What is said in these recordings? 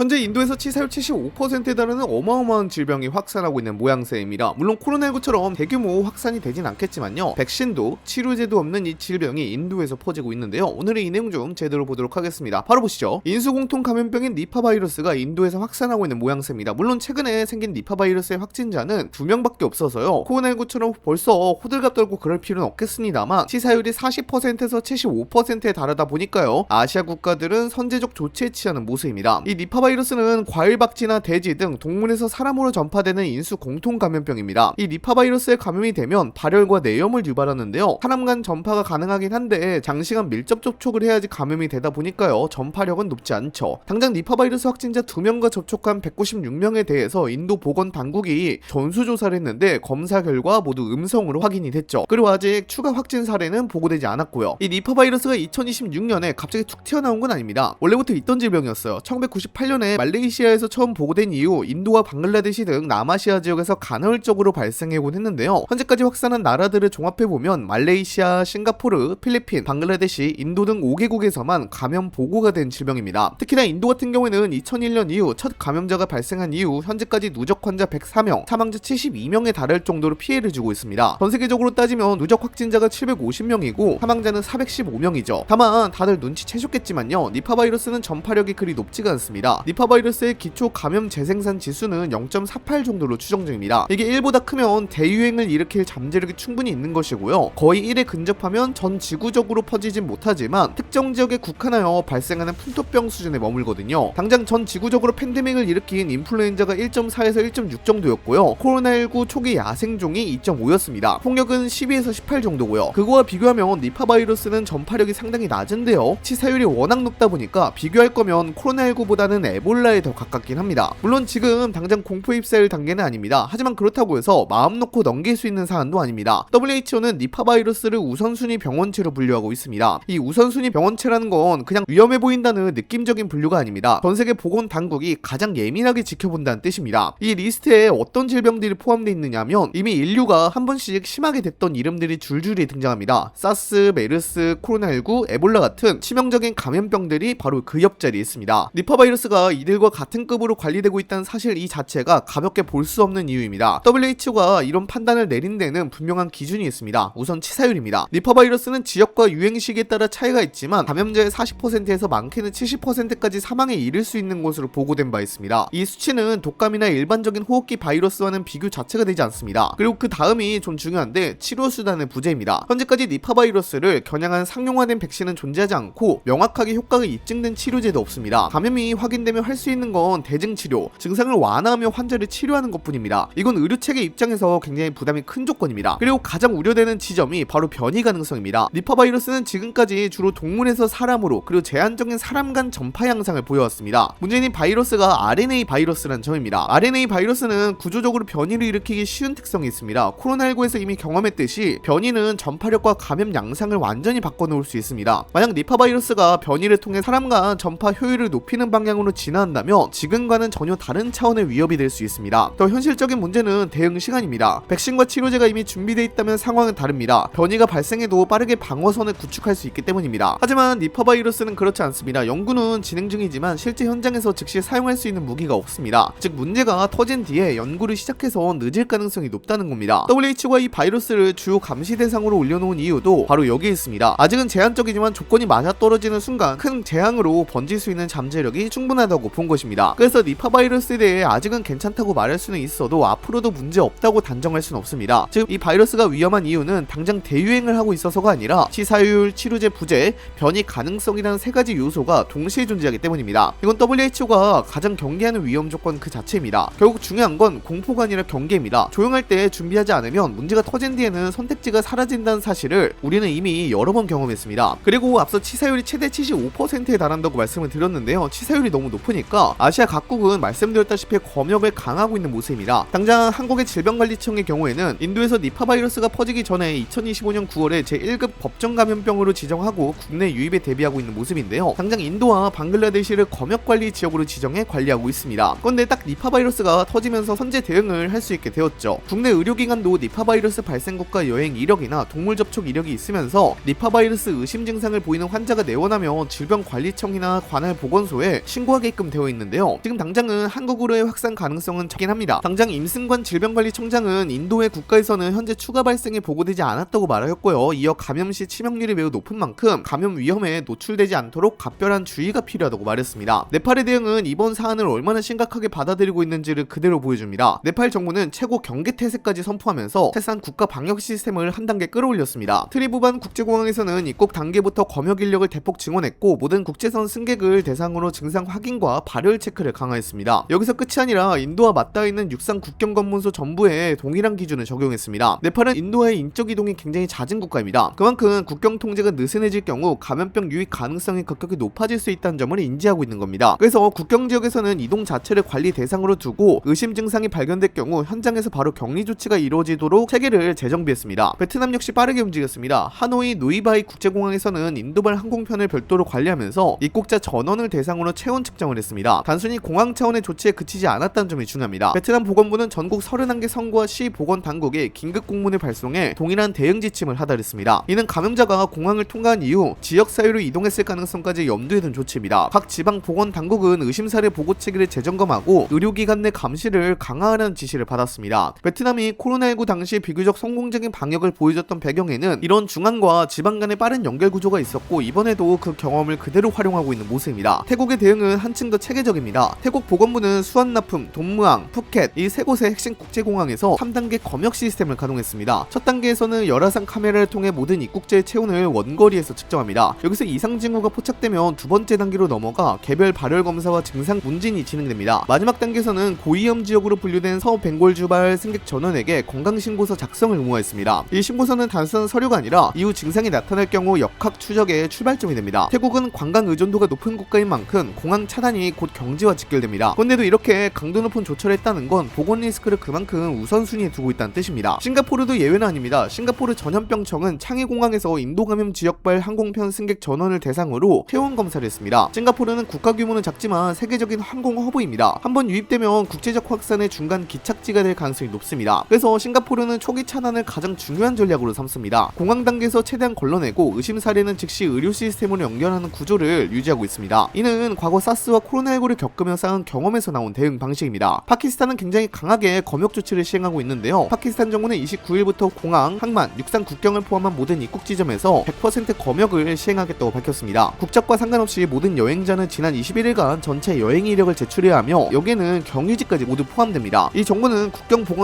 현재 인도에서 치사율 75%에 달하는 어마어마한 질병이 확산하고 있는 모양새입니다. 물론 코로나19처럼 대규모 확산이 되진 않겠지만요, 백신도 치료제도 없는 이 질병이 인도에서 퍼지고 있는데요. 오늘의 이 내용 좀 제대로 보도록 하겠습니다. 바로 보시죠. 인수공통 감염병인 니파 바이러스가 인도에서 확산하고 있는 모양새입니다. 물론 최근에 생긴 니파 바이러스의 확진자는 2명밖에 없어서요, 코로나19처럼 벌써 호들갑 떨고 그럴 필요는 없겠습니다만, 치사율이 40%에서 75%에 달하다 보니까요, 아시아 국가들은 선제적 조치에 취하는 모습입니다. 이 니파 바이러스는 과일박쥐나 돼지 등 동물에서 사람으로 전파되는 인수 공통 감염병입니다. 이 니파 바이러스에 감염이 되면 발열과 뇌염을 유발하는데요, 사람 간 전파가 가능하긴 한데 장시간 밀접 접촉을 해야지 감염이 되다 보니까요, 전파력은 높지 않죠. 당장 니파 바이러스 확진자 2명과 접촉한 196명에 대해서 인도 보건 당국이 전수조사를 했는데 검사 결과 모두 음성으로 확인이 됐죠. 그리고 아직 추가 확진 사례는 보고되지 않았고요. 이 니파 바이러스가 2026년에 갑자기 툭 튀어나온 건 아닙니다. 원래부터 있던 질병이었어요. 1998년에 말레이시아에서 처음 보고된 이후 인도와 방글라데시 등 남아시아 지역에서 간헐적으로 발생해오곤 했는데요, 현재까지 확산한 나라들을 종합해보면 말레이시아, 싱가포르, 필리핀, 방글라데시, 인도 등 5개국에서만 감염 보고가 된 질병입니다. 특히나 인도 같은 경우에는 2001년 이후 첫 감염자가 발생한 이후 현재까지 누적 환자 104명, 사망자 72명에 달할 정도로 피해를 주고 있습니다. 전 세계적으로 따지면 누적 확진자가 750명이고 사망자는 415명이죠. 다만 다들 눈치채셨겠지만요, 니파 바이러스는 전파력이 그리 높지가 않습니다. 니파 바이러스의 기초 감염 재생산 지수는 0.48 정도로 추정 중입니다. 이게 1보다 크면 대유행을 일으킬 잠재력이 충분히 있는 것이고요, 거의 1에 근접하면 전 지구적으로 퍼지진 못하지만 특정 지역에 국한하여 발생하는 풍토병 수준에 머물거든요. 당장 전 지구적으로 팬데믹을 일으킨 인플루엔자가 1.4에서 1.6 정도였고요, 코로나19 초기 야생종이 2.5였습니다. 폭력은 12에서 18 정도고요. 그거와 비교하면 니파 바이러스는 전파력이 상당히 낮은데요, 치사율이 워낙 높다 보니까 비교할 거면 코로나19보다는 에볼라에 더 가깝긴 합니다. 물론 지금 당장 공포에 휩싸일 단계는 아닙니다. 하지만 그렇다고 해서 마음 놓고 넘길 수 있는 사안도 아닙니다. WHO는 니파 바이러스를 우선순위 병원체로 분류하고 있습니다. 이 우선순위 병원체라는 건 그냥 위험해 보인다는 느낌적인 분류가 아닙니다. 전세계 보건 당국이 가장 예민하게 지켜본다는 뜻입니다. 이 리스트에 어떤 질병들이 포함되어 있느냐면 이미 인류가 한 번씩 심하게 됐던 이름들이 줄줄이 등장합니다. 사스, 메르스, 코로나19, 에볼라 같은 치명적인 감염병들이 바로 그 옆자리에 있습니다. 니파 바이러스가 이들과 같은 급으로 관리되고 있다는 사실 이 자체가 가볍게 볼 수 없는 이유입니다. WHO가 이런 판단을 내린 데는 분명한 기준이 있습니다. 우선 치사율입니다. 니파 바이러스는 지역과 유행 시기에 따라 차이가 있지만 감염자의 40%에서 많게는 70%까지 사망에 이를 수 있는 것으로 보고된 바 있습니다. 이 수치는 독감이나 일반적인 호흡기 바이러스와는 비교 자체가 되지 않습니다. 그리고 그 다음이 좀 중요한데 치료 수단의 부재입니다. 현재까지 니파 바이러스를 겨냥한 상용화된 백신은 존재하지 않고 명확하게 효과가 입증된 치료제도 없습니다. 감염이 확인되면 할 수 있는 건 대증치료, 증상을 완화하며 환자를 치료하는 것뿐입니다. 이건 의료체계 입장에서 굉장히 부담이 큰 조건입니다. 그리고 가장 우려되는 지점이 바로 변이 가능성입니다. 니파 바이러스는 지금까지 주로 동물에서 사람으로 그리고 제한적인 사람 간 전파 양상을 보여왔습니다. 문제는 이 바이러스가 RNA 바이러스라는 점입니다. RNA 바이러스는 구조적으로 변이를 일으키기 쉬운 특성이 있습니다. 코로나19에서 이미 경험했듯이 변이는 전파력과 감염 양상을 완전히 바꿔놓을 수 있습니다. 만약 니파 바이러스가 변이를 통해 사람 간 전파 효율을 높이는 방향으로 진화한다면 지금과는 전혀 다른 차원의 위협이 될 수 있습니다. 더 현실적인 문제는 대응 시간입니다. 백신과 치료제가 이미 준비되어 있다면 상황은 다릅니다. 변이가 발생해도 빠르게 방어선을 구축할 수 있기 때문입니다. 하지만 니파 바이러스는 그렇지 않습니다. 연구는 진행 중이지만 실제 현장에서 즉시 사용할 수 있는 무기가 없습니다. 즉 문제가 터진 뒤에 연구를 시작해서 늦을 가능성이 높다는 겁니다. WHO가 이 바이러스를 주요 감시 대상으로 올려놓은 이유도 바로 여기에 있습니다. 아직은 제한적이지만 조건이 맞아떨어지는 순간 큰 재앙으로 번질 수 있는 잠재력이 충분하다고 본 것입니다. 그래서 니파 바이러스에 대해 아직은 괜찮다고 말할 수는 있어도 앞으로도 문제 없다고 단정할 수는 없습니다. 즉 이 바이러스가 위험한 이유는 당장 대유행을 하고 있어서가 아니라 치사율, 치료제 부재, 변이 가능성이라는 세 가지 요소가 동시에 존재하기 때문입니다. 이건 WHO가 가장 경계하는 위험 조건 그 자체입니다. 결국 중요한 건 공포가 아니라 경계입니다. 조용할 때 준비하지 않으면 문제가 터진 뒤에는 선택지가 사라진다는 사실을 우리는 이미 여러 번 경험했습니다. 그리고 앞서 치사율이 최대 75%에 달한다고 말씀을 드렸는데요, 치사율이 너무 높으니까 아시아 각국은 말씀드렸다시피 검역을 강화하고 있는 모습입니다. 당장 한국의 질병관리청의 경우에는 인도에서 니파 바이러스가 퍼지기 전에 2025년 9월에 제1급 법정 감염병으로 지정하고 국내 유입에 대비하고 있는 모습인데요, 당장 인도와 방글라데시를 검역관리 지역으로 지정해 관리하고 있습니다. 그런데 딱 니파 바이러스가 터지면서 선제 대응을 할 수 있게 되었죠. 국내 의료기관도 니파 바이러스 발생국가 여행 이력이나 동물 접촉 이력이 있으면서 니파 바이러스 의심 증상을 보이는 환자가 내원하며 질병관리청이나 관할 보건소에 신고하게 하게끔 되어 있는데요. 지금 당장은 한국으로의 확산 가능성은 적긴 합니다. 당장 임승관 질병관리청장은 인도의 국가에서는 현재 추가 발생이 보고되지 않았다고 말하였고요. 이어 감염 시 치명률이 매우 높은 만큼 감염 위험에 노출되지 않도록 각별한 주의가 필요하다고 말했습니다. 네팔의 대응은 이번 사안을 얼마나 심각하게 받아들이고 있는지를 그대로 보여줍니다. 네팔 정부는 최고 경계 태세까지 선포하면서 태산 국가 방역 시스템을 한 단계 끌어올렸습니다. 트리부반 국제공항에서는 입국 단계부터 검역 인력을 대폭 증원했고 모든 국제선 승객을 대상으로 증상 확인과 발열 체크를 강화했습니다. 여기서 끝이 아니라 인도와 맞닿아 있는 육상 국경검문소 전부에 동일한 기준을 적용했습니다. 네팔은 인도와의 인적 이동이 굉장히 잦은 국가입니다. 그만큼 국경 통제가 느슨해질 경우 감염병 유입 가능성이 급격히 높아질 수 있다는 점을 인지하고 있는 겁니다. 그래서 국경 지역에서는 이동 자체를 관리 대상으로 두고 의심 증상이 발견될 경우 현장에서 바로 격리 조치가 이루어지도록 체계를 재정비했습니다. 베트남 역시 빠르게 움직였습니다. 하노이 누이바이 국제공항에서는 인도발 항공편을 별도로 관리하면서 입국자 전원을 대상으로 체온 측정을 했습니다. 단순히 공항 차원의 조치에 그치지 않았다는 점이 중요합니다. 베트남 보건부는 전국 31개 성과 시 보건 당국에 긴급 공문을 발송해 동일한 대응 지침을 하달했습니다. 이는 감염자가 공항을 통과한 이후 지역 사유로 이동했을 가능성까지 염두에 둔 조치입니다. 각 지방 보건 당국은 의심 사례 보고 체계를 재점검하고 의료기관 내 감시를 강화하라는 지시를 받았습니다. 베트남이 코로나19 당시 비교적 성공적인 방역을 보여줬던 배경에는 이런 중앙과 지방 간의 빠른 연결 구조가 있었고 이번에도 그 경험을 그대로 활용하고 있는 모습입니다. 태국의 대응은 한층 더 체계적입니다. 태국 보건부는 수완나품, 돈무항, 푸켓 이 세 곳의 핵심 국제공항에서 3단계 검역 시스템을 가동했습니다. 첫 단계에서는 열화상 카메라를 통해 모든 입국자의 체온을 원거리에서 측정합니다. 여기서 이상 징후가 포착되면 두 번째 단계로 넘어가 개별 발열 검사와 증상 문진이 진행됩니다. 마지막 단계에서는 고위험 지역으로 분류된 서벵골 주발 승객 전원에게 건강신고서 작성을 의무화했습니다. 이 신고서는 단순한 서류가 아니라 이후 증상이 나타날 경우 역학 추적의 출발점이 됩니다. 태국은 관광 의존도가 높은 국가인 만큼 공항 차단이 곧 경제와 직결됩니다. 그런데도 이렇게 강도 높은 조처를 했다는 건 보건 리스크를 그만큼 우선순위에 두고 있다는 뜻입니다. 싱가포르도 예외는 아닙니다. 싱가포르 전염병청은 창의공항에서 인도 감염 지역발 항공편 승객 전원을 대상으로 체온 검사를 했습니다. 싱가포르는 국가 규모는 작지만 세계적인 항공 허브입니다. 한번 유입되면 국제적 확산의 중간 기착지가 될 가능성이 높습니다. 그래서 싱가포르는 초기 차단을 가장 중요한 전략으로 삼습니다. 공항 단계에서 최대한 걸러내고 의심 사례는 즉시 의료 시스템으로 연결하는 구조를 유지하고 있습니다. 이는 과거 사스와 코로나19를 겪으며 쌓은 경험에서 나온 대응 방식입니다. 파키스탄은 굉장히 강하게 검역 조치를 시행하고 있는데요. 파키스탄 정부는 29일부터 공항, 항만, 육상 국경을 포함한 모든 입국 지점에서 100% 검역을 시행하겠다고 밝혔습니다. 국적과 상관없이 모든 여행자는 지난 21일간 전체 여행 이력을 제출해야 하며 여기에는 경유지까지 모두 포함됩니다. 이 정보는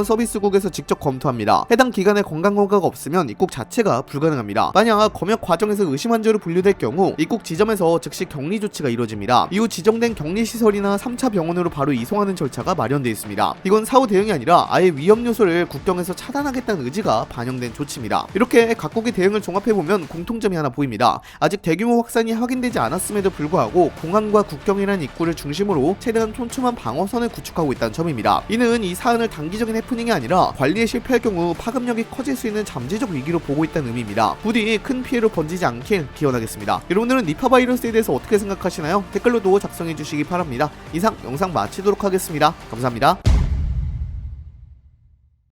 국경보건서비스국에서 직접 검토합니다. 해당 기간에 건강허가가 없으면 입국 자체가 불가능합니다. 만약 검역 과정에서 의심 환자로 분류될 경우 입국 지점에서 즉시 격리 조치가 이루어집니다. 이후 지정된 격리시설이나 3차 병원으로 바로 이송하는 절차가 마련되어 있습니다. 이건 사후 대응이 아니라 아예 위험 요소를 국경에서 차단하겠다는 의지가 반영된 조치입니다. 이렇게 각국의 대응을 종합해보면 공통점이 하나 보입니다. 아직 대규모 확산이 확인되지 않았음에도 불구하고 공항과 국경이라는 입구를 중심으로 최대한 촘촘한 방어선을 구축하고 있다는 점입니다. 이는 이 사안을 단기적인 해프닝이 아니라 관리에 실패할 경우 파급력이 커질 수 있는 잠재적 위기로 보고 있다는 의미입니다. 부디 큰 피해로 번지지 않길 기원하겠습니다. 여러분들은 니파 바이러스에 대해서 어떻게 생각하시나요? 댓글로도 작성해 주시기 바랍니다. 이상 영상 마치도록 하겠습니다. 감사합니다.